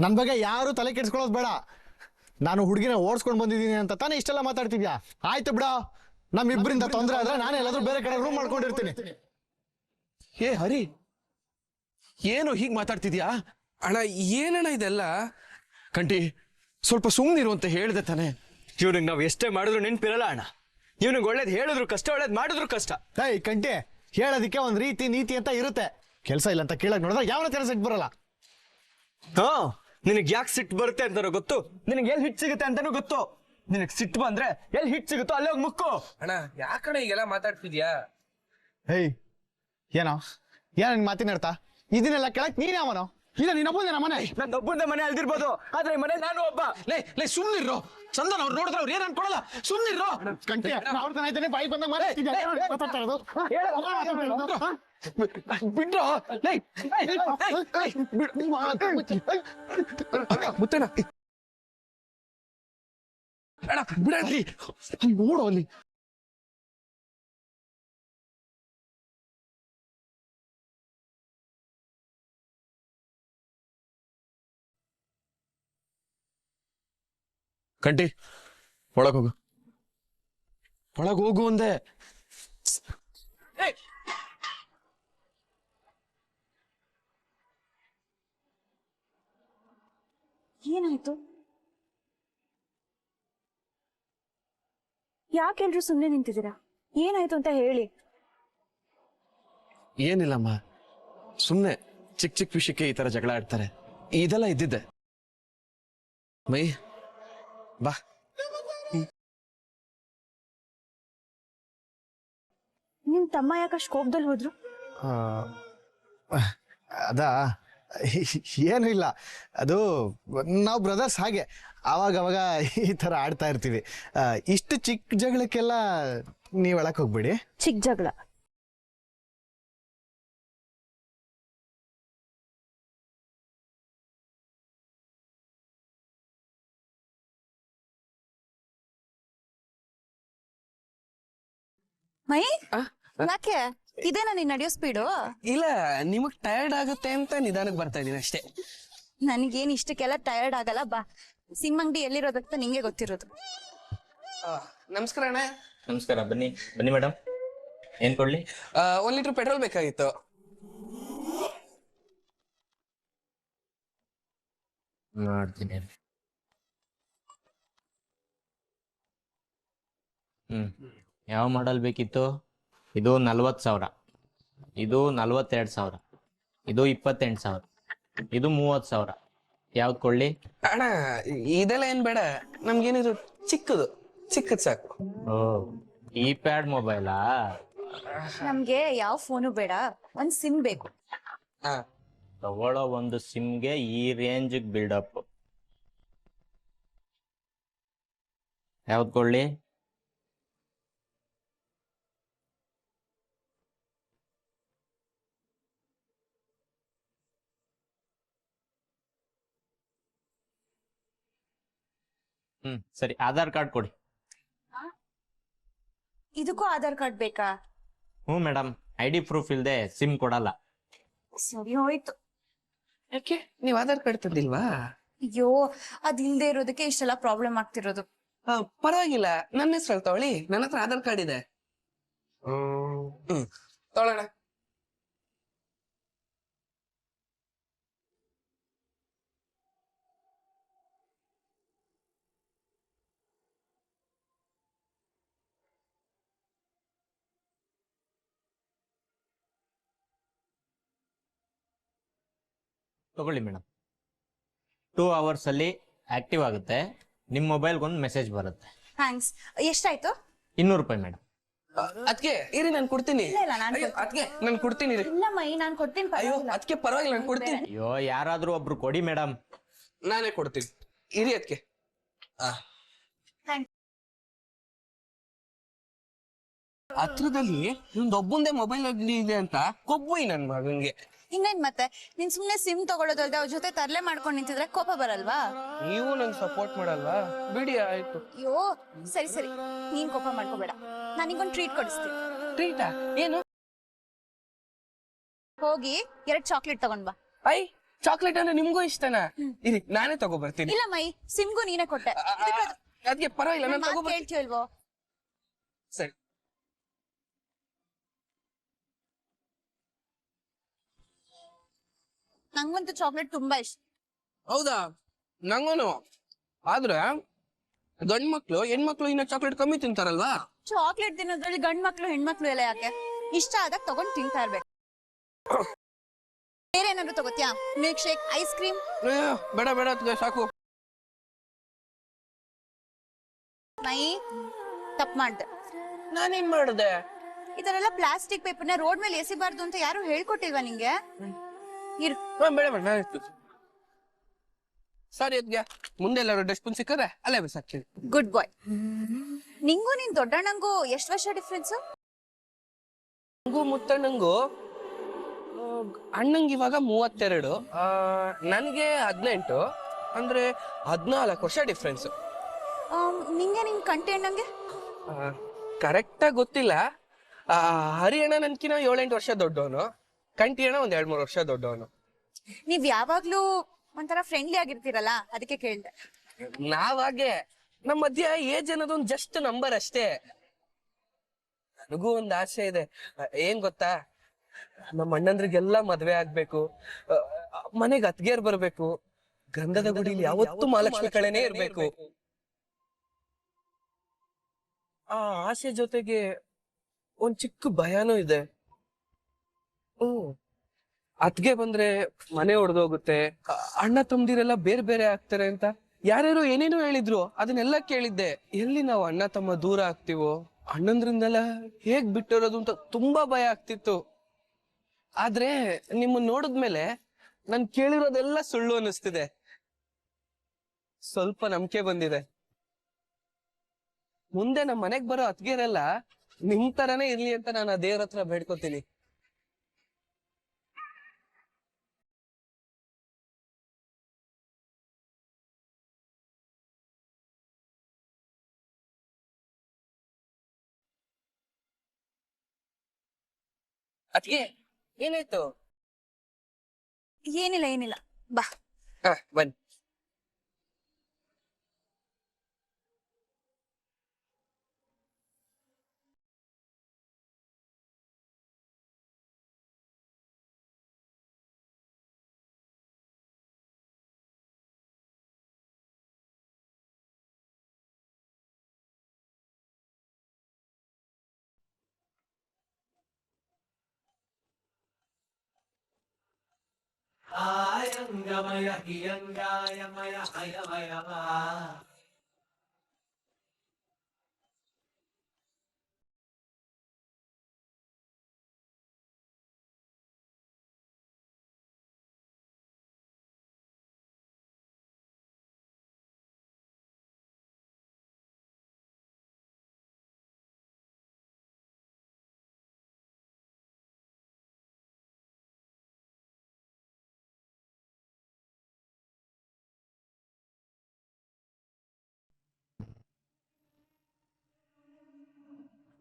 ನನ್ನ ಬಗ್ಗೆ ಯಾರು ತಲೆ ಕೆಡ್ಸ್ಕೊಳ್ಳೋದು ಬೇಡ. ನಾನು ಹುಡುಗಿನ ಓಡಿಸ್ಕೊಂಡು ಬಂದಿದ್ದೀನಿ ಅಂತ ತಾನೇ ಇಷ್ಟೆಲ್ಲ ಮಾತಾಡ್ತಿದ್ಯಾ? ಆಯ್ತು ಬಿಡ, ನಮ್ಮಿಬ್ಬರಿಂದ ತೊಂದರೆ ಆದ್ರೆ ನಾನೇ ಎಲ್ಲಾದ್ರೂ ಬೇರೆ ಕಡೆ ರೂಮ್ ಮಾಡ್ಕೊಂಡಿರ್ತೀನಿ. ಏ ಹರಿ, ಏನು ಹೀಗ್ ಮಾತಾಡ್ತಿದ್ಯಾ? ಅಣ್ಣ ಏನಣ್ಣ ಇದೆಲ್ಲ? ಕಂಟಿ ಸ್ವಲ್ಪ ಸುಮ್ಮನಿರು ಅಂತ ಹೇಳ್ದೆ ತಾನೆ. ಇವ್ನಿಗೆ ನಾವು ಎಷ್ಟೇ ಮಾಡಿದ್ರು ನೆನ್ಪಿರಲ್ಲ ಅಣ್ಣ. ಇವ್ನಿಗೆ ಒಳ್ಳೇದು ಹೇಳಿದ್ರು ಕಷ್ಟ, ಒಳ್ಳೇದು ಮಾಡಿದ್ರು ಕಷ್ಟ. ಏಯ್ ಕಂಟಿ, ಹೇಳೋದಿಕ್ಕೆ ಒಂದ್ ರೀತಿ ನೀತಿ ಅಂತ ಇರುತ್ತೆ. ಕೆಲಸ ಇಲ್ಲ ಅಂತ ಕೇಳಕ್ ನೋಡಿದ್ರೆ ಯಾವನ ಕೆಲಸ ಸಿಟ್ಟು ಬರಲ್ಲ. ಹಾ, ನಿನಗೆ ಯಾಕೆ ಸಿಟ್ಟು ಬರುತ್ತೆ ಅಂತಾನೋ ಗೊತ್ತು, ನಿನಗೆ ಎಲ್ಲಿ ಹಿಟ್ ಸಿಗುತ್ತೆ ಅಂತಾನೂ ಗೊತ್ತು. ನಿನಗೆ ಸಿಟ್ಟು ಬಂದ್ರೆ ಎಲ್ಲಿ ಹಿಟ್ ಸಿಗುತ್ತೋ ಅಲ್ಲಿ ಹೋಗಿ ಮುಕ್ಕು. ಅಣ್ಣ ಯಾಕಣ್ಣ ಈಗೆಲ್ಲ ಮಾತಾಡ್ತಿದ್ಯಾ? ಹೇಯ್, ಏನೋ ನಿನ್ ಮಾತಿನರ್ಥ? ಇದನ್ನೆಲ್ಲ ಕೇಳಕ್ ನೀನ್ ಯಾವನೋ? ಇಲ್ಲ ನೀನೊಬ್ಬಂದೆ ನಮ್ಮ ಮನೆ. ನನ್ನ ಒಬ್ಬಂದ ಮನೆ ಅಲ್ದಿರ್ಬೋದು, ಆದ್ರೆ ಈ ಮನೆ ನಾನು ಒಬ್ಬ. ಲೇ ಸುಮ್ಮನಿರೋ. ಚಂದನ್ ಅವ್ರು ನೋಡಿದ್ರೆ ಅವ್ರು ಏನ್ ಅನ್ಕೊಳಲ್ಲ. ಸುಮ್ಮನಿರೋ. ಕಂಟಿ, ಅವ್ರ ತನ ಇದ್ದಾನೆ, ಬಾಯಿ ಬಂದಾಗ ಮಾತಾಡ್ತಾ ಇರೋದು. ಬಿಡ್ರೋ. ಮುತ್ತಣ್ಣ ಅಣ್ಣ ಬಿಡಲಿ. ನೋಡು ಅಲ್ಲಿ. ಕಂಟಿ ಒಳಗೋಗು, ಒಳಗೋಗು ಅಂದೆ. ಏನಾಯ್ತು? ಯಾಕೆಲ್ರು ಸುಮ್ಮನೆ ನಿಂತಿದ್ದೀರಾ? ಏನಾಯ್ತು ಅಂತ ಹೇಳಿ. ಏನಿಲ್ಲಮ್ಮ, ಸುಮ್ನೆ ಚಿಕ್ಕ ಚಿಕ್ಕ ವಿಷಯಕ್ಕೆ ಈ ತರ ಜಗಳ ಆಡ್ತಾರೆ. ಇದೆಲ್ಲ ಇದ್ದಿದ್ದೆ. ಮೈ ಬಾ. ನಿಮ್ ತಮ್ಮ ಯಾಕಷ್ಟು ಕೋಪದಲ್ಲಿ ಹೋದ್ರು? ಅದಾ, ಏನು ಇಲ್ಲ, ಅದು ನಾವು ಬ್ರದರ್ಸ್ ಹಾಗೆ ಅವಾಗ ಈ ತರ ಆಡ್ತಾ ಇರ್ತೀವಿ. ಇಷ್ಟು ಚಿಕ್ಕ ಜಗಳಕ್ಕೆಲ್ಲ ನೀವ್ ಒಳಕ್ ಹೋಗ್ಬೇಡಿ. ಚಿಕ್ಕ ಜಗಳ? ಮೈ, ಯಾಕೆ ಇದೇನಾ ನೀನ್ ನಡೆಯೋ ಸ್ಪೀಡು? ಇಲ್ಲ, ನಿಮಗ್ ಟಯರ್ಡ್ ಆಗುತ್ತೆ ಅಂತ ನಿಧಾನಕ್ಕೆ ಬರ್ತಾ ಇದೀನಿ ಅಷ್ಟೇ. ನನಗೇನ್ ಇಷ್ಟಕ್ಕೆಲ್ಲ ಟಯರ್ಡ್ ಆಗಲ್ಲ. ಬಾ, ಸಿಮ್ ಅಂಗಡಿ ಎಲ್ಲಿರೋದಂತ ನಿಂಗೆ ಗೊತ್ತಿರೋದು. ನಮಸ್ಕಾರ ಅಣ್ಣ. ನಮಸ್ಕಾರ, ಬನ್ನಿ ಬನ್ನಿ ಮೇಡಮ್. ಏನ್ ಕೊಡ್ಲಿ? 1 ಲೀಟರ್ ಪೆಟ್ರೋಲ್ ಬೇಕಾಗಿತ್ತು. ಮಾಡ್ತೀನಿ. ಯಾವ ಮಾಡಲ್ ಬೇಕಿತ್ತು? ಇದು 40,000, ಇದು 42,000, ಇದು 28,000, ಇದು 30,000. ಯಾವ್ದು ಕೊಳ್ಳಿ? ಅಣ್ಣ ಇದೆಲ್ಲ ಏನ್ ಬೇಡ, ನಮ್ಗೇನಿದ್ರು ಚಿಕ್ಕದ್ ಸಾಕು. ಓ, ಕೀಪ್ಯಾಡ್ ಮೊಬೈಲಾ? ನಮ್ಗೆ ಯಾವ ಫೋನು ಬೇಡ, ಒಂದ್ ಸಿಮ್ ಬೇಕು. ತಗೊಳ್ಳೋ ಒಂದು ಸಿಮ್ಗೆ ಈ ರೇಂಜ್ ಬಿಲ್ಡಪ್. ಯಾವ್ದು ಕೊಳ್ಳಿ? ಸರಿ, ಆಧಾರ್ ಕಾರ್ಡ್ ಕೊಡಿ. ಇದಕ್ಕೂ ಆಧಾರ್ ಕಾರ್ಡ್ ಬೇಕಾ? ಮೇಡಮ್, ID ಪ್ರೂಫ್ ಇಲ್ದೆ ಸಿಮ್ ಕೊಡಲ್ಲ. ಸರಿ ಹೋಯ್ತು. ಯಾಕೆ ನೀವ್ ಆಧಾರ್ ಕಾರ್ಡ್ ತಂದಿಲ್ವಾ? ಅಯ್ಯೋ, ಅದಿಲ್ದೇ ಇರೋದಕ್ಕೆ ಇಷ್ಟೆಲ್ಲ ಪ್ರಾಬ್ಲಮ್ ಆಗ್ತಿರೋದು. ಪರವಾಗಿಲ್ಲ, ನನ್ನ ಹೆಸರು ತಗೊಳ್ಳಿ, ನನ್ನ ಹತ್ರ ಆಧಾರ್ ಕಾರ್ಡ್ ಇದೆ. ತಗೊಳ್ಳೋಣ. ತಗೊಳ್ಳಿ ಮೇಡಮ್. 2 hours ಅಲ್ಲಿ ಆಕ್ಟಿವ್ ಆಗುತ್ತೆ. ನಿಮ್ ಮೊಬೈಲ್ಗೊಂದು ಮೆಸೇಜ್ ಬರುತ್ತೆ. ಥ್ಯಾಂಕ್ಸ್. ಎಷ್ಟಾಯ್ತು? 200 ರೂಪಾಯಿ ಮೇಡಮ್. ಅದಕ್ಕೆ ಇರಿ, ನಾನು ಕೊಡ್ತೀನಿ. ಇಲ್ಲ, ಅದಕ್ಕೆ ನಾನು ಕೊಡ್ತೀನಿ ಇರಿ. ಇಲ್ಲ ಮೈ, ನಾನ್ ಕೊಡ್ತೀನಿ. ಅಯ್ಯೋ, ಅದಕ್ಕೆ ಪರವಾಗಿಲ್ಲ, ನಾನು ಕೊಡ್ತೀನಿ. ಅಯ್ಯೋ, ಯಾರಾದ್ರೂ ಒಬ್ರು ಕೊಡಿ ಮೇಡಮ್. ನಾನೇ ಕೊಡ್ತೀನಿ ಇರಿ. ಅದಕ್ಕೆ ಹತ್ರದಲ್ಲಿ ನಿಮ್ದೊಬ್ಬಂದೇ ಮೊಬೈಲ್ ಇದೆ ಅಂತ ಕೊಬ್ಬು ನನ್ ಮಗನ್ಗೆ. ಇನ್ನೇನ್ ಮತ್ತೆ, ನೀನ್ ಸುಮ್ನೆ ಸಿಮ್ ತಗೊಳ್ಳೋದಲ್ದೆ ಅವ್ರ ಜೊತೆ ತರ್ಲೆ ಮಾಡ್ಕೊಂಡು ನಿಂತಿದ್ರೆ ಕೋಪ ಬರಲ್ವಾ? ನೀವು ನಂಗೆ ಸಪೋರ್ಟ್ ಮಾಡಲ್ವಾ? ಬಿಡಿ, ಆಯ್ತು. ಅಯ್ಯೋ ಸರಿ ಸರಿ, ನೀನ್ ಕೋಪ ಮಾಡ್ಕೋಬೇಡ, ನಾನಿಗೊಂದು ಟ್ರೀಟ್ ಕೊಡಿಸ್ತೀನಿ. ಟ್ರೀಟಾ? ಏನು? ಹೋಗಿ 2 ಚಾಕ್ಲೇಟ್ ತಗೊಂಡ್ ಬಾ. ಐ ಚಾಕ್ಲೇಟ್ ಅಂದ್ರೆ ನಿಮ್ಗೂ ಇಷ್ಟನಾ? ಇರಿ ನಾನೇ ತಗೋಬರ್ತೀನಿ. ಇಲ್ಲ ಮೈ, ಸಿಮ್ಗೂ ನೀನೇ ಕೊಟ್ಟೆ. ಅದ್ಕೆ ಪರವಾಗಿಲ್ಲ, ನಾನು ತಗೋಬರ್ತೀನಿ. ಕೇಳ್ತೀಯೋ ಇಲ್ವೋ? ಸರಿ. ನಂಗಂತೂ ಚಾಕ್ಲೇಟ್ ತುಂಬಾ ಇಷ್ಟ. ಹೌದಾ? ನಂಗೂನು. ಆದ್ರೆ ಗಂಡ್ ಮಕ್ಳು ಹೆಣ್ಮಕ್ಳು ಇನ್ನ ಚಾಕ್ಲೇಟ್ ಕಮ್ಮಿ ತಿಂತಾರಲ್ವಾ? ಚಾಕ್ಲೇಟ್ ತಿನ್ನೋದ್ರಲ್ಲಿ ಗಂಡ್ ಮಕ್ಳು ಹೆಣ್ಮಕ್ಳು ಎಲ್ಲ ಯಾಕೆ? ಇಷ್ಟ ಆದಾಗ ತಗೊಂಡ್ ತಿಂತಾ ಇರ್ಬೇಕು. ಬೇರೆ ಏನಾದ್ರು ತಗೋತ್ಯಾ? Milk shake, ice cream? ಬೇಡ ಬೇಡ ಅದ್ಕೆ ಸಾಕು. ಮೈ, ತಪ್ಪು ಮಾಡ್ದೆ. ನಾನೇನ್ ಮಾಡ್ದೆ? ಇದರೆಲ್ಲ ಪ್ಲಾಸ್ಟಿಕ್ ಪೇಪರ್ನ ರೋಡ್ ಮೇಲೆ ಎಸಿಬಾರ್ದು ಅಂತ ಯಾರು ಹೇಳ್ಕೊಟ್ಟಿಲ್ವಾ ನಿಂಗೆ? ಬೇಡ ಬೇಡ, ನಾನು ಇರ್ತೀನಿ. ಸರಿ ಅದ್ಗೆ ಮುಂದೆ ಎಲ್ಲಾರು ಡಸ್ಟ್ಬಿನ್ ಸಿಕ್ಕರೆ ಅಲ್ಲೇ ಬಿಸಾಕ್ತೀನಿ. ಗುಡ್ ಬಾಯ್. ನಿಂಗೂ ನಿನ್ ದೊಡ್ಡಣ್ಣಂಗೂ ಎಷ್ಟು ವರ್ಷ ಡಿಫ್ರೆನ್ಸ್? ನಂಗೂ ಮುತ್ತಣ್ಣಂಗೂ ಅಣ್ಣಂಗೆ ಇವಾಗ 32, ನನಗೆ 18, ಅಂದ್ರೆ 14 ವರ್ಷ ಡಿಫ್ರೆನ್ಸ್. ನಿಂಗೆ ನಿನ್ ಕಂಟಿ ಅಣ್ಣಂಗೆ? ಕರೆಕ್ಟಾಗಿ ಗೊತ್ತಿಲ್ಲ. ಹರಿ ಅಣ್ಣ ನನ್ಕಿನ 7-8 ವರ್ಷ ದೊಡ್ಡವನು, ಕಂಟಿ ಅಣ್ಣ ಒಂದ್ 2-3 ವರ್ಷ ದೊಡ್ಡವನು. ನೀವ್ ಯಾವಾಗ್ಲೂ ಒಂಥರ ಫ್ರೆಂಡ್ಲಿ ಆಗಿರ್ತೀರಲ್ಲ, ಅದಕ್ಕೆ ಕೇಳ್ದೆ. ನಾವಾಗೆ ನಮ್ಮ ಮಧ್ಯ ಏಜ್ ಅನ್ನೋದೊಂದು ಜಸ್ಟ್ ನಂಬರ್ ಅಷ್ಟೇ. ನನಗೂ ಒಂದ್ ಆಸೆ ಇದೆ. ಏನ್ ಗೊತ್ತಾ, ನಮ್ಮ ಅಣ್ಣಂದ್ರಿಗೆಲ್ಲ ಮದ್ವೆ ಆಗ್ಬೇಕು, ಮನೆಗೆ ಅತ್ಗೇರ್ ಬರ್ಬೇಕು, ಗಂಧದ ಗುಡಿಲಿ ಯಾವತ್ತೂ ಮಹಾಲಕ್ಷ್ಮಿ ಕಳೆನೇ ಇರ್ಬೇಕು. ಆ ಆಸೆ ಜೊತೆಗೆ ಒಂದ್ ಚಿಕ್ಕ ಭಯನೂ ಇದೆ. ಅತ್ಗೆ ಬಂದ್ರೆ ಮನೆ ಒಡೆದೋಗುತ್ತೆ, ಅಣ್ಣ ತಮ್ಮದಿರೆಲ್ಲ ಬೇರೆ ಬೇರೆ ಆಗ್ತಾರೆ ಅಂತ ಯಾರ್ಯಾರು ಏನೇನೋ ಹೇಳಿದ್ರು. ಅದನ್ನೆಲ್ಲ ಕೇಳಿದ್ದೆ. ಎಲ್ಲಿ ನಾವು ಅಣ್ಣ ತಮ್ಮ ದೂರ ಆಗ್ತೀವೋ, ಅಣ್ಣಂದ್ರಿಂದೆಲ್ಲ ಹೇಗ್ ಬಿಟ್ಟಿರೋದು ಅಂತ ತುಂಬಾ ಭಯ ಆಗ್ತಿತ್ತು. ಆದ್ರೆ ನಿಮ್ಮನ್ನ ನೋಡಿದ್ಮೇಲೆ ನನ್ ಕೇಳಿರೋದೆಲ್ಲ ಸುಳ್ಳು ಅನ್ನಿಸ್ತಿದೆ. ಸ್ವಲ್ಪ ನಂಬಿಕೆ ಬಂದಿದೆ. ಮುಂದೆ ನಮ್ಮ ಮನೆಗ್ ಬರೋ ಅತ್ಗೆರೆಲ್ಲ ನಿಮ್ ತರನೇ ಇರ್ಲಿ ಅಂತ ನಾನು ಆ ದೇವ್ರ ಹತ್ರ ಬೇಡ್ಕೋತೀನಿ. ಅದ್ಗೆ ಏನಾಯ್ತು? ಏನಿಲ್ಲ ಏನಿಲ್ಲ, ಬಾ. ಬನ್ನಿ. ಆಯಂಗಮಯ ಹಿಯಂಗಾಯಮಯ ಹಯವಯಮ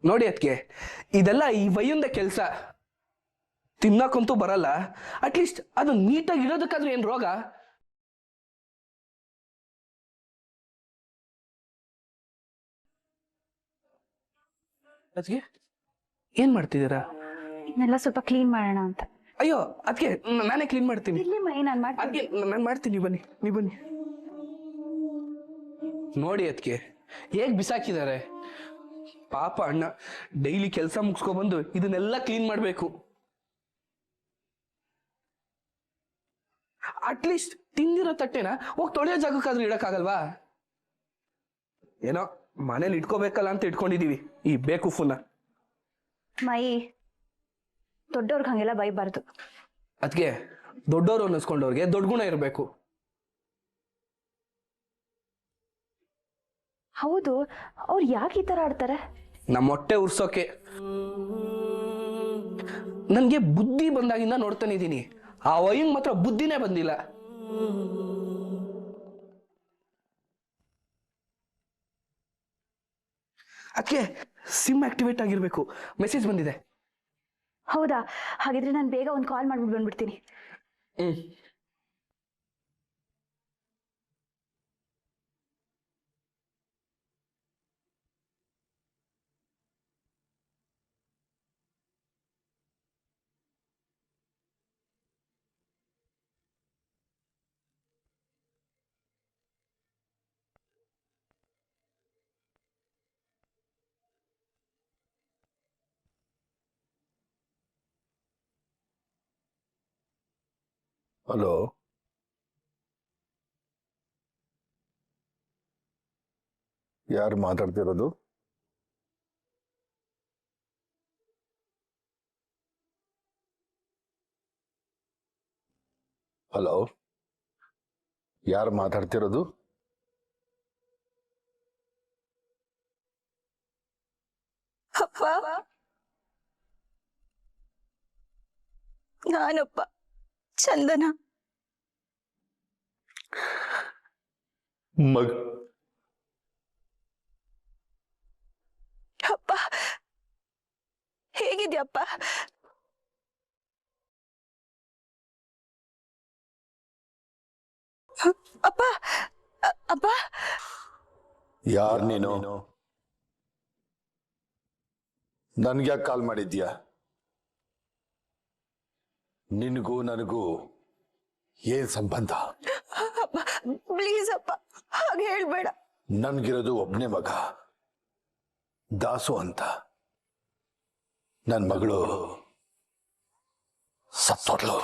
ನೋಡಿ ಅದ್ಕೆ, ಇದೆಲ್ಲ ಈ ವಯ್ಯುಂದ ಕೆಲ್ಸ. ತಿನ್ನಕ್ಕಂತೂ ಬರಲ್ಲ, ಅಟ್ಲೀಸ್ಟ್ ಅದು ನೀಟಾಗಿ ಇರೋದಕ್ಕಾದ್ರೂ ಏನ್ ರೋಗ? ಅದ್ಕೆ ಏನ್ ಮಾಡ್ತಿದ್ದೀರಾ? ಇದನ್ನೆಲ್ಲ ಸ್ವಲ್ಪ ಕ್ಲೀನ್ ಮಾಡೋಣ ಅಂತ. ಅಯ್ಯೋ ಅದ್ಕೆ ನಾನೇ ಕ್ಲೀನ್ ಮಾಡ್ತೀನಿ. ಇಲ್ಲಿ ಮೈ, ನಾನ್ ಮಾಡ್ತೀನಿ. ಅದ್ಕೆ ನಾನ್ ಮಾಡ್ತೀನಿ, ಬನ್ನಿ, ನೀವ್ ಬನ್ನಿ. ನೋಡಿ ಅದ್ಕೆ ಹೇಗ್ ಬಿಸಾಕಿದ್ದಾರೆ. ಪಾಪ ಅಣ್ಣ ಡೈಲಿ ಕೆಲಸ ಮುಗಿಸ್ಕೊಬಂದು ಇದನ್ನೆಲ್ಲ ಕ್ಲೀನ್ ಮಾಡ್ಬೇಕು. ಅಟ್ಲೀಸ್ಟ್ ತಿಂದಿರೋ ತಟ್ಟೆನ ಹೋಗಿ ತೊಳೆಯೋ ಜಾಗಕ್ಕಾದ್ರೂ ಇಡಕ್ಕಾಗಲ್ವಾ? ಏನೋ ಮನೇಲಿ ಇಟ್ಕೋಬೇಕಲ್ಲ ಅಂತ ಇಟ್ಕೊಂಡಿದೀವಿ ಈ ಬೇಕೂಫನ್ನ. ಮೈ, ದೊಡ್ಡವ್ರಿಗೆ ಹಂಗೆಲ್ಲ ಬೈಬಾರ್ದು. ಅದ್ಕೆ ದೊಡ್ಡವರು ಅನ್ನಿಸ್ಕೊಂಡವ್ರಿಗೆ ದೊಡ್ಡ ಗುಣ ಇರಬೇಕು. ಹೌದು, ಅವ್ರು ಯಾಕೆ ಈ ತರ ಆಡ್ತಾರೆ? ನಮ್ಮ ಹೊಟ್ಟೆ ಉರ್ಸೋಕೆ. ನನ್ಗೆ ಬುದ್ಧಿ ಬಂದಾಗಿಂದ ನೋಡ್ತಾನೆ ಇದೀನಿ, ಆ ವಯ್ಯಂಗ್ ಮಾತ್ರ ಬುದ್ಧಿನೇ ಬಂದಿಲ್ಲ. ಅದಕ್ಕೆ ಸಿಮ್ ಆಕ್ಟಿವೇಟ್ ಆಗಿರ್ಬೇಕು. ಮೆಸೇಜ್ ಬಂದಿದೆ. ಹೌದಾ? ಹಾಗಿದ್ರೆ ನಾನು ಬೇಗ ಒಂದು ಕಾಲ್ ಮಾಡ್ಬಿಟ್ಟು ಬಂದ್ಬಿಡ್ತೀನಿ. ಹಲೋ, ಯಾರು ಮಾತಾಡ್ತಿರೋದು? ಹಲೋ, ಯಾರು ಮಾತಾಡ್ತಿರೋದು? ಅಪ್ಪ, ನಾನಪ್ಪ ಚಂದನ. ಮಗ ಅಪ್ಪ ಹೇಗಿದ್ಯಪ್ಪ? ಅಪ್ಪ ಅಪ್ಪ ಯಾರು ನೀನು? ನನ್ಗ್ಯಾಕೆ ಕಾಲ್ ಮಾಡಿದ್ಯಾ? ನಿನಗೂ ನನಗೂ ಏನ್ ಸಂಬಂಧ? ಅಪ್ಪ ಪ್ಲೀಸ್ ಅಪ್ಪ, ಹಾಗೆ ಹೇಳ್ಬೇಡ. ನನ್ಗಿರೋದು ಒಬ್ನೇ ಮಗ, ದಾಸು ಅಂತ. ನನ್ ಮಗಳು ಸತ್ತೋದ್ಲು.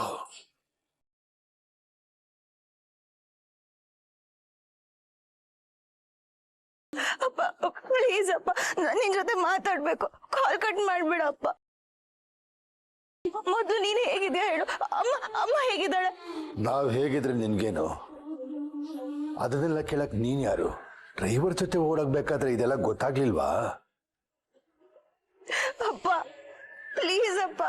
ಅಪ್ಪ ಪ್ಲೀಸ್ ಅಪ್ಪ, ನಿನ್ ಜೊತೆ ಮಾತಾಡ್ಬೇಕು. ಕಾಲ್ ಕಟ್ ಮಾಡ್ಬೇಡ ಅಪ್ಪ. ಮೊದ್ಲು ನೀನ್ ಹೇಗಿದ್ಯಾ ಹೇಳು. ಅಮ್ಮ ಹೇಗಿದ್ದಾಳೆ? ನಾವ್ ಹೇಗಿದ್ರೆ ನಿನ್ಗೇನು? ಅದನ್ನೆಲ್ಲ ಕೇಳಕ್ ನೀನ್ ಯಾರು? ಡ್ರೈವರ್ ಜೊತೆ ಓಡಾಗ್ಬೇಕಾದ್ರೆ ಇದೆಲ್ಲ ಗೊತ್ತಾಗ್ಲಿಲ್ವಾ? ಅಪ್ಪ ಪ್ಲೀಸ್ ಅಪ್ಪ.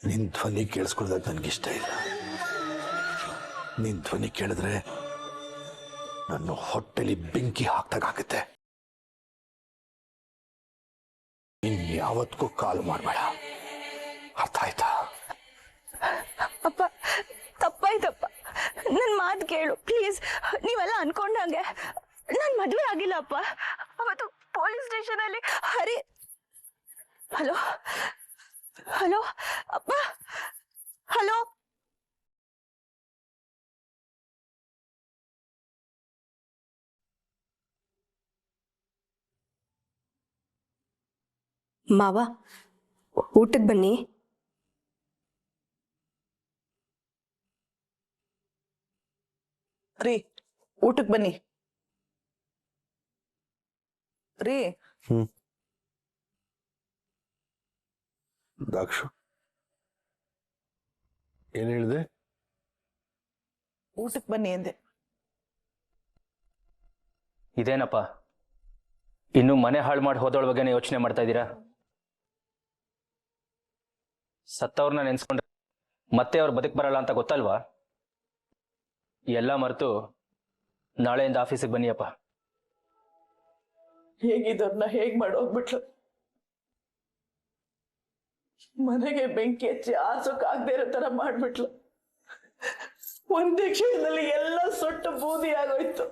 ನಿನ್ ಧ್ವನಿ ಕೇಳಿಸ್ಕೊಳ್ದಾಗ ನನ್ಗಿಷ್ಟ ಇಲ್ಲ. ನಿನ್ ಧ್ವನಿ ಕೇಳಿದ್ರೆ ನನ್ನ ಹೊಟ್ಟೆಲಿ ಬೆಂಕಿ ಹಾಕ್ದಾಗುತ್ತೆ. ಇನ್ ಯಾವತ್ತಿಗೂ ಕಾಲ್ ಮಾಡಬೇಡ, ಅರ್ಥ ಆಯ್ತಾ? ಅಪ್ಪ ತಪ್ಪಾಯ್ತಪ್ಪ, ನನ್ ಮಾತು ಕೇಳು ಪ್ಲೀಸ್. ನೀವೆಲ್ಲ ಅನ್ಕೊಂಡಂಗೆ ನನ್ ಮದ್ವೆ ಆಗಿಲ್ಲ ಅಪ್ಪ. ಅವತ್ತು ಪೊಲೀಸ್ ಸ್ಟೇಷನ್ ಅಲ್ಲಿ ಹರಿ. ಹಲೋ ಹಲೋ ಅಪ್ಪ, ಹಲೋ. ಮಾವ, ಊಟಕ್ಕೆ ಬನ್ನಿ. ರೀ ಊಟಕ್ಕೆ ಬನ್ನಿ ರೀ. ದಾಕ್ಷು, ಏನ್ ಹೇಳಿದೆ? ಊಟಕ್ಕೆ ಬನ್ನಿ ಅಂದೆ. ಇದೇನಪ್ಪ, ಇನ್ನು ಮನೆ ಹಾಳು ಮಾಡಿ ಹೋದೋಳ ಬಗ್ಗೆನೇ ಯೋಚನೆ ಮಾಡ್ತಾ ಇದ್ದೀರಾ? ಸತ್ತವ್ರನ್ನ ನೆನ್ಸ್ಕೊಂಡ್ರೆ ಮತ್ತೆ ಅವ್ರು ಬದುಕ್ ಬರಲ್ಲ ಅಂತ ಗೊತ್ತಲ್ವಾ? ಎಲ್ಲ ಮರೆತು ನಾಳೆಯಿಂದ ಆಫೀಸಿಗೆ ಬನ್ನಿಯಪ್ಪ. ಹೇಗಿದ್ದವ್ರನ್ನ ಹೇಗ್ ಮಾಡೋಗ್ಬಿಟ್ಲು. ಮನೆಗೆ ಬೆಂಕಿ ಹಚ್ಚಿ ಆಸೋಕಾಗದೇ ಇರೋ ತರ ಮಾಡ್ಬಿಟ್ಲು. ಒಂದೇ ಕ್ಷಣದಲ್ಲಿ ಎಲ್ಲ ಸೊಟ್ಟು ಬೂದಿ ಆಗೋಯ್ತು.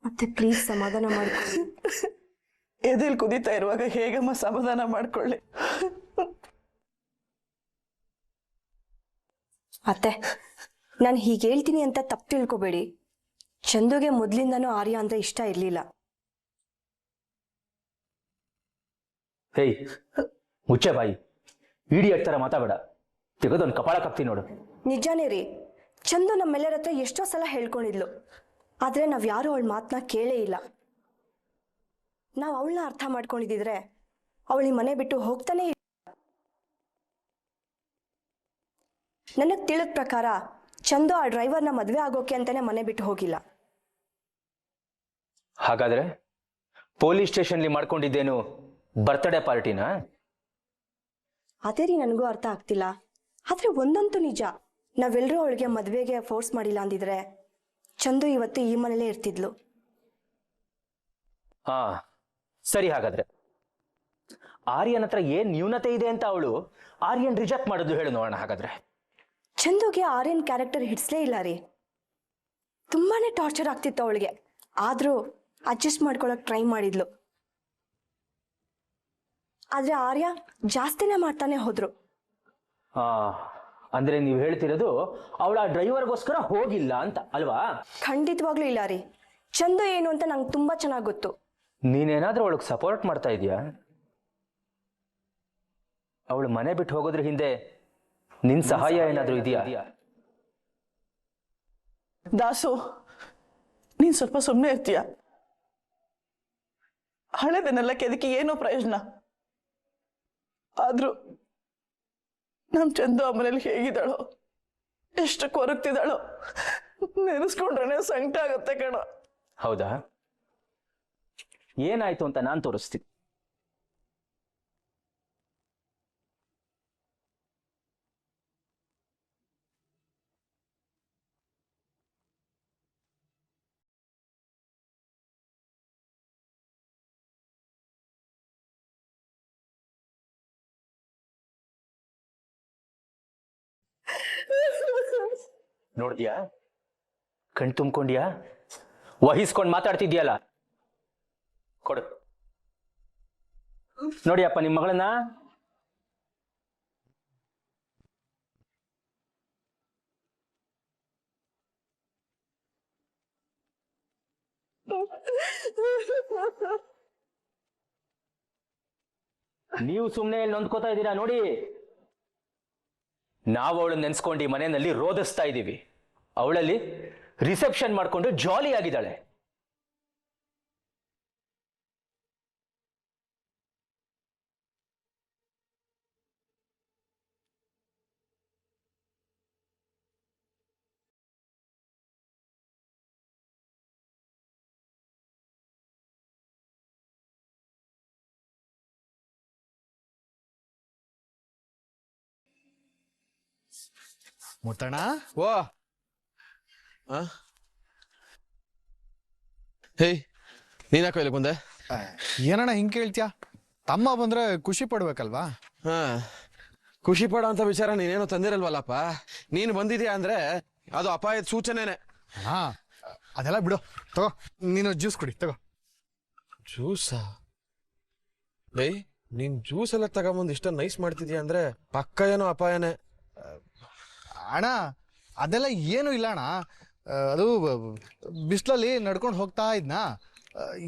ಮತ್ತೆ ಪ್ಲೀಸ್ ಸಮಾಧಾನ ಮಾಡ್ಕೊಳ್ಳಿ. ಎದೆಲ್ ಕುದೀತಾ ಇರುವಾಗ ಹೇಗಮ್ಮ ಸಮಾಧಾನ ಮಾಡ್ಕೊಳ್ಳಿ? ಅತ್ತೆ, ನಾನು ಹೀಗೆ ಹೇಳ್ತೀನಿ ಅಂತ ತಪ್ಪು ತಿಳ್ಕೊಬೇಡಿ. ಚಂದುಗೆ ಮೊದ್ಲಿಂದನೂ ಆರ್ಯ ಅಂದ್ರೆ ಇಷ್ಟ ಇರ್ಲಿಲ್ಲ. ಹೇಯ್, ಮುಚ್ಚೆ ಬಾಯಿ, ಇಡಿಯಟ್ ತರ ಮಾತಾಬೇಡ. ತೆಗೆದೊಂದು ಕಪಾಳ ಕಪ್ತಿ ನೋಡು. ನಿಜಾನೇ ರೀ, ಚಂದು ನಮ್ಮೆಲ್ಲರ ಹತ್ರ ಎಷ್ಟೋ ಸಲ ಹೇಳ್ಕೊಂಡಿದ್ಲು. ಆದ್ರೆ ನಾವ್ ಯಾರು ಅವಳ ಮಾತನ್ನ ಕೇಳೇ ಇಲ್ಲ. ನಾವ್ ಅವಳನ್ನ ಅರ್ಥ ಮಾಡ್ಕೊಂಡಿದ್ರೆ ಅವಳಿ ಮನೆ ಬಿಟ್ಟು ಹೋಗ್ತಾನೆ ಇಲ್ಲ. ನನಗ್ ತಿಳಿದ ಪ್ರಕಾರ ಚಂದು ಆ ಡ್ರೈವರ್ನ ಮದ್ವೆ ಆಗೋಕೆ ಅಂತಾನೆ ಮನೆ ಬಿಟ್ಟು ಹೋಗಿಲ್ಲ. ಹಾಗಾದ್ರೆ ಪೊಲೀಸ್ ಸ್ಟೇಷನ್ಲಿ ಮಾಡ್ಕೊಂಡಿದ್ದೇನು ಬರ್ತ್ಡೇ ಪಾರ್ಟಿನಾ? ಅದೇ ರೀ, ನನಗೂ ಅರ್ಥ ಆಗ್ತಿಲ್ಲ. ಆದ್ರೆ ಒಂದಂತೂ ನಿಜ, ನಾವೆಲ್ಲರೂ ಅವಳಿಗೆ ಮದ್ವೆಗೆ ಫೋರ್ಸ್ ಮಾಡಿಲ್ಲ ಅಂದಿದ್ರೆ ಚಂದು ಇವತ್ತು ಈ ಮನೇಲೇ ಇರ್ತಿದ್ಲು. ಹಾ ಸರಿ, ಹಾಗಾದ್ರೆ ಆರ್ಯನ್ ಹತ್ರ ಏನ್ ನ್ಯೂನತೆ ಇದೆ ಅಂತ ಅವಳು ಆರ್ಯನ್ ರಿಜೆಕ್ಟ್ ಮಾಡೋದು ಹೇಳು ನೋಡೋಣ. ಹಾಗಾದ್ರೆ ಚಂದುಗೆ ಆರ್ಯನ್ ಕ್ಯಾರೆಕ್ಟರ್ ಹಿಡ್ಸ್ಲೇ ಇಲ್ಲ ರೀ. ತುಂಬಾನೇ ಟಾರ್ಚರ್ ಆಗ್ತಿತ್ತು ಅವಳಿಗೆ. ಆದ್ರೂ ಅಡ್ಜಸ್ಟ್ ಮಾಡ್ಕೊಳಕ್ ಟ್ರೈ ಮಾಡಿದ್ಲು. ಆದ್ರೆ ಆರ್ಯ ಜಾಸ್ತಿನೇ ಮಾಡ್ತಾನೆ ಹೋದ್ರು. ಅಂದ್ರೆ ನೀವು ಹೇಳ್ತಿರೋದು ಅವಳ ಡ್ರೈವರ್ಗೋಸ್ಕರ ಹೋಗಿಲ್ಲ ಅಂತ ಅಲ್ವಾ? ಖಂಡಿತವಾಗ್ಲೂ ಇಲ್ಲ ರೀ. ಚಂದು ಏನು ಅಂತ ನಂಗೆ ತುಂಬಾ ಚೆನ್ನಾಗಿ ಗೊತ್ತು. ನೀನೇನಾದ್ರೂ ಅವಳಿಗೆ ಸಪೋರ್ಟ್ ಮಾಡ್ತಾ ಇದೀಯಾ? ಅವಳು ಮನೆ ಬಿಟ್ಟು ಹೋಗೋದ್ರ ಹಿಂದೆ ನಿನ್ ಸಹಾಯ ಏನಾದ್ರೂ ಇದೆಯಾ? ದಾಸು, ನೀನ್ ಸ್ವಲ್ಪ ಸುಮ್ಮನೆ ಇರ್ತೀಯ? ಹಳೆದನ್ನೆಲ್ಲ ಕೆದಕಿ ಏನೋ ಪ್ರಯೋಜನ. ಆದ್ರೂ ನಮ್ ಚಂದು ಆ ಮನೇಲಿ ಹೇಗಿದ್ದಾಳೋ, ಎಷ್ಟು ಕೊರಗ್ತಿದ್ದಾಳೋ ನೆನೆಸ್ಕೊಂಡ್ರೆ ಸಂಕಟ ಆಗತ್ತೆ ಕಣ. ಹೌದಾ? ಏನಾಯ್ತು ಅಂತ ನಾನ್ ತೋರಿಸ್ತೀನಿ. ನೋಡ್ದ್ಯಾ? ಕಣ್ ತುಂಬ್ಕೊಂಡ್ಯಾ? ವಹಿಸ್ಕೊಂಡ್ ಮಾತಾಡ್ತಿದ್ಯಲ್ಲ, ಕೊಡು. ನೋಡಿಯಪ್ಪ ನಿಮ್ ಮಗಳನ್ನ. ನೀವು ಸುಮ್ಮನೆ ನೊಂದ್ಕೋತಾ ಇದ್ದೀರಾ ನೋಡಿ. ನಾವು ಅವಳನ್ನ ನೆನ್ಸ್ಕೊಂಡು ಈ ಮನೆಯಲ್ಲಿ ರೋಧಿಸ್ತಾ ಇದ್ದೀವಿ. ಅವಳಲ್ಲಿ ರಿಸೆಪ್ಷನ್ ಮಾಡ್ಕೊಂಡು ಜಾಲಿ ಆಗಿದ್ದಾಳೆ. ಮುತ್ತಣ್ಣ, ಓ ಹೇಯ್, ನೀನ್ಯಾಕೋ ಇಲ್ಲಿ ಬಂದೆ? ಏನಣ್ಣ ಹಿಂಗ್ ಕೇಳ್ತ್ಯಾ? ತಮ್ಮ ಬಂದ್ರೆ ಖುಷಿ ಪಡ್ಬೇಕಲ್ವಾ? ಹಾ, ಖುಷಿ ಪಡೋ ಅಂತ ವಿಚಾರ ನೀನೇನೋ ತಂದಿರಲ್ವಲ್ಲಪ್ಪ. ನೀನು ಬಂದಿದ್ಯಾ ಅಂದ್ರೆ ಅದು ಅಪಾಯದ ಸೂಚನೆನೆ. ಹಾ, ಅದೆಲ್ಲ ಬಿಡು. ತಗೋ, ನೀನು ಜ್ಯೂಸ್ ಕುಡಿ, ತಗೋ. ಜ್ಯೂಸಾ? ಲೈ, ನೀನ್ ಜ್ಯೂಸ್ ಎಲ್ಲ ತಗೊಂಬಂದು ಇಷ್ಟ ನೈಸ್ ಮಾಡ್ತಿದ್ಯಾ ಅಂದ್ರೆ ಪಕ್ಕ ಏನೋ ಅಪಾಯನೇ. ಅಣ್ಣ, ಅದೆಲ್ಲ ಏನು ಇಲ್ಲ ಅಣ್ಣ. ಅದು ಬಿಸಿಲಲ್ಲಿ ನಡ್ಕೊಂಡು ಹೋಗ್ತಾ ಇದ್ನಾ,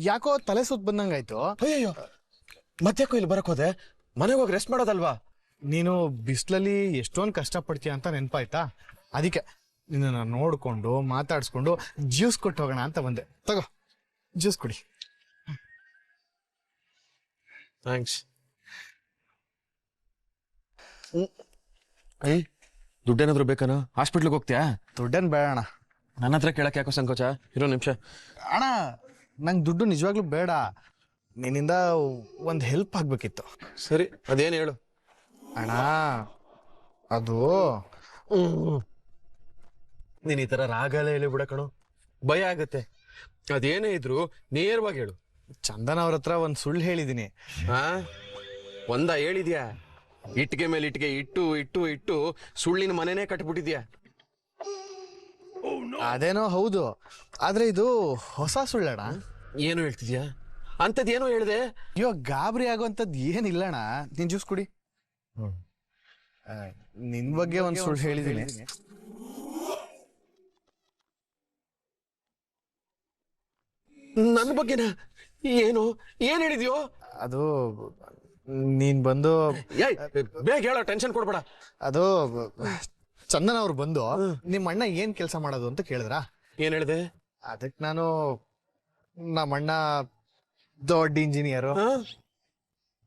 ಯಾಕೋ ತಲೆ ಸುತ್ತ ಬಂದಂಗಾಯ್ತು. ಅಯ್ಯಯ್ಯೋ, ಮತ್ತ್ಯಾಕೋ ಇಲ್ಲಿ ಬರಕೋದೆ? ಮನೆಗೆ ಹೋಗಿ ರೆಸ್ಟ್ ಮಾಡೋದಲ್ವಾ? ನೀನು ಬಿಸಿಲಲ್ಲಿ ಎಷ್ಟೊಂದು ಕಷ್ಟಪಡ್ತೀಯ ಅಂತ ನೆನಪಾಯ್ತಾ? ಅದಕ್ಕೆ ನಿನ್ನ ನೋಡ್ಕೊಂಡು ಮಾತಾಡ್ಸ್ಕೊಂಡು ಜ್ಯೂಸ್ ಕೊಟ್ಟು ಹೋಗೋಣ ಅಂತ ಬಂದೆ. ತಗೋ, ಜ್ಯೂಸ್ ಕುಡಿ. ಥ್ಯಾಂಕ್ಸ್. ಏಯ್, ದುಡ್ಡೇನಾದ್ರು ಬೇಕಾನ? ಹಾಸ್ಪಿಟ್ಲಿಗೆ ಹೋಗ್ತೀಯಾ? ದುಡ್ಡೇನು ಬೇಡ ಅಣ್ಣ. ನನ್ನ ಹತ್ರ ಕೇಳಕ್ಕೆ ಯಾಕೋ ಸಂಕೋಚ? ಇರೋ ನಿಮಿಷ. ಅಣ್ಣ, ನಂಗೆ ದುಡ್ಡು ನಿಜವಾಗ್ಲೂ ಬೇಡ. ನಿನ್ನಿಂದ ಒಂದು ಹೆಲ್ಪ್ ಆಗ್ಬೇಕಿತ್ತು. ಸರಿ, ಅದೇನು ಹೇಳು. ಅಣ್ಣ, ಅದು ನೀನ್ ಈ ತರ ರಾಗಲೇ ಹೇಳಿ ಬಿಡಕಣು, ಭಯ ಆಗತ್ತೆ. ಅದೇನೇ ಇದ್ರು ನೇರವಾಗಿ ಹೇಳು. ಚಂದನ್ ಅವ್ರ ಹತ್ರ ಒಂದು ಸುಳ್ಳು ಹೇಳಿದೀನಿ. ಹಾ, ಒಂದ ಹೇಳಿದ್ಯಾ? ಇಟ್ಟಿಗೆ ಮೇಲೆ ಇಟ್ಟಿಗೆ ಇಟ್ಟು ಇಟ್ಟು ಇಟ್ಟು ಸುಳ್ಳಿನ ಮನೆನೇ ಕಟ್ಬಿಟ್ಟಿದ್ಯಾ. ಅದೇನೋ ಹೌದು, ಆದ್ರೆ ಇದು ಹೊಸ ಸುಳ್ಳಣ್ಣ. ಏನು ಹೇಳ್ತಿದ್ಯಾ? ಅಂತದ್ ಏನೋ ಹೇಳ್ದೆ. ಇವಾಗ ಗಾಬರಿ ಆಗೋಂಥದ್ದು ಏನಿಲ್ಲಣ್ಣ. ನೀನ್ ಜ್ಯೂಸ್ ಕುಡಿ. ನಿನ್ ಬಗ್ಗೆ ಒಂದು ಸುಳ್ಳು ಹೇಳಿದೀನಿ. ನನ್ನ ಬಗ್ಗೆನಾ? ಏನು ಏನ್ ಹೇಳಿದ್ಯೋ? ಅದು ನೀನ್ ಬಂದು ಬೇಗ ಹೇಳೋ, ಟೆನ್ಷನ್ ಕೊಡ್ಬೇಡ. ಅದು ಚಂದನ್ ಅವ್ರು ಬಂದು ನಿಮ್ಮ ಅಣ್ಣ ಏನ್ ಕೆಲಸ ಮಾಡೋದು ಅಂತ ಕೇಳಿದ್ರ. ಏನ್ ಹೇಳ್ದೆ? ಅದಕ್ಕೆ ನಾನು ನಮ್ಮ ಅಣ್ಣ ದೊಡ್ಡ ಇಂಜಿನಿಯರು,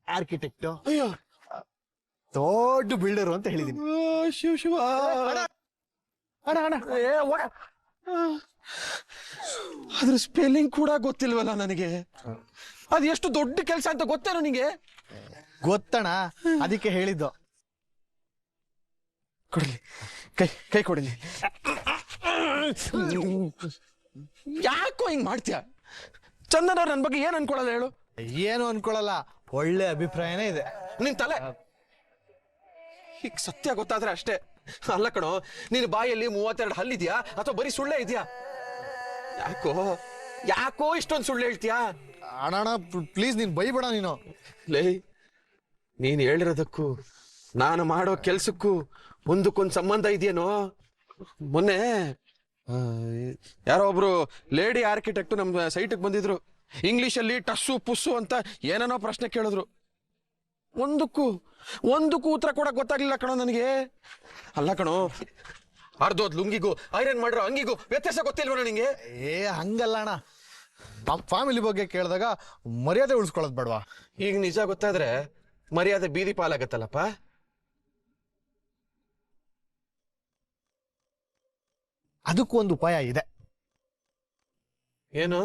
ಆರ್ಕಿಟೆಕ್ಟು, ಅಯ್ಯೋ ದೊಡ್ಡ ಬಿಲ್ಡರು ಅಂತ ಹೇಳಿದೀನಿ. ಶಿವ ಶಿವ. ಅಣ್ಣ ಅಣ್ಣ, ಅದ್ರ ಸ್ಪೆಲ್ಲಿಂಗ್ ಕೂಡ ಗೊತ್ತಿಲ್ವಲ್ಲ ನನಗೆ. ಅದು ಎಷ್ಟು ದೊಡ್ಡ ಕೆಲಸ ಅಂತ ಗೊತ್ತೇನೋ ನಿಂಗೆ? ಗೊತ್ತಣ, ಅದಕ್ಕೆ ಹೇಳಿದ್ದು. ಕೊಡಲಿ, ಕೈ ಕೈ ಕೊಡಲಿ. ಯಾಕೋ ಹಿಂಗ್ ಮಾಡ್ತೀಯ? ಚಂದನ್ ಅವ್ರು ನನ್ನ ಬಗ್ಗೆ ಏನ್ ಅನ್ಕೊಳಲ್ಲ ಹೇಳು? ಏನು ಅನ್ಕೊಳಲ್ಲ, ಒಳ್ಳೆ ಅಭಿಪ್ರಾಯನೇ ಇದೆ. ನಿನ್ ತಲೆ ಈಗ ಸತ್ಯ ಗೊತ್ತಾದ್ರೆ ಅಷ್ಟೇ. ಅಲ್ಲ ಕಣೋ, ನಿನ್ ಬಾಯಲ್ಲಿ 32 ಹಲ್ಲಿದ್ಯಾ ಅಥವಾ ಬರೀ ಸುಳ್ಳೆ ಇದೆಯಾ? ಯಾಕೋ ಯಾಕೋ ಇಷ್ಟೊಂದು ಸುಳ್ಳು ಹೇಳ್ತೀಯಾ? ಅಣ್ಣ ಪ್ಲೀಸ್, ನೀನ್ ಬೈಬೇಡ ನೀನು. ಲೇ, ನೀನ್ ಹೇಳಿರೋದಕ್ಕೂ ನಾನು ಮಾಡೋ ಕೆಲ್ಸಕ್ಕೂ ಒಂದಕ್ಕೊಂದು ಸಂಬಂಧ ಇದೆಯೇನೋ. ಮೊನ್ನೆ ಯಾರೋ ಒಬ್ರು ಲೇಡಿ ಆರ್ಕಿಟೆಕ್ಟ್ ನಮ್ಮ ಸೈಟ್ಗೆ ಬಂದಿದ್ರು. ಇಂಗ್ಲಿಷಲ್ಲಿ ಟಸ್ಸು ಪುಸ್ಸು ಅಂತ ಏನೇನೋ ಪ್ರಶ್ನೆ ಕೇಳಿದ್ರು. ಒಂದಕ್ಕೂ ಉತ್ತರ ಕೊಡಕ್ ಗೊತ್ತಾಗ್ಲಿಲ್ಲ ಕಣೋ ನನಗೆ. ಅಲ್ಲ ಕಣೋ, ಅರ್ಧೋದ್ ಲುಂಗಿಗೂ ಐರನ್ ಮಾಡಿರೋ ಅಂಗಿಗೂ ವ್ಯತ್ಯಾಸ ಗೊತ್ತಿಲ್ವ ನನಗೆ? ಹಂಗಲ್ಲ ಅಣ್ಣ, ನಮ್ಮ ಫ್ಯಾಮಿಲಿ ಬಗ್ಗೆ ಕೇಳಿದಾಗ ಮರ್ಯಾದೆ ಉಳಿಸ್ಕೊಳ್ಳೋದು ಬೇಡವಾ? ಈಗ ನಿಜ ಗೊತ್ತಾದ್ರೆ ಮರ್ಯಾದೆ ಬೀದಿ ಪಾಲಾಗತ್ತಲ್ಲಪ್ಪ. ಅದಕ್ಕೂ ಒಂದು ಉಪಾಯ ಇದೆ. ಏನು?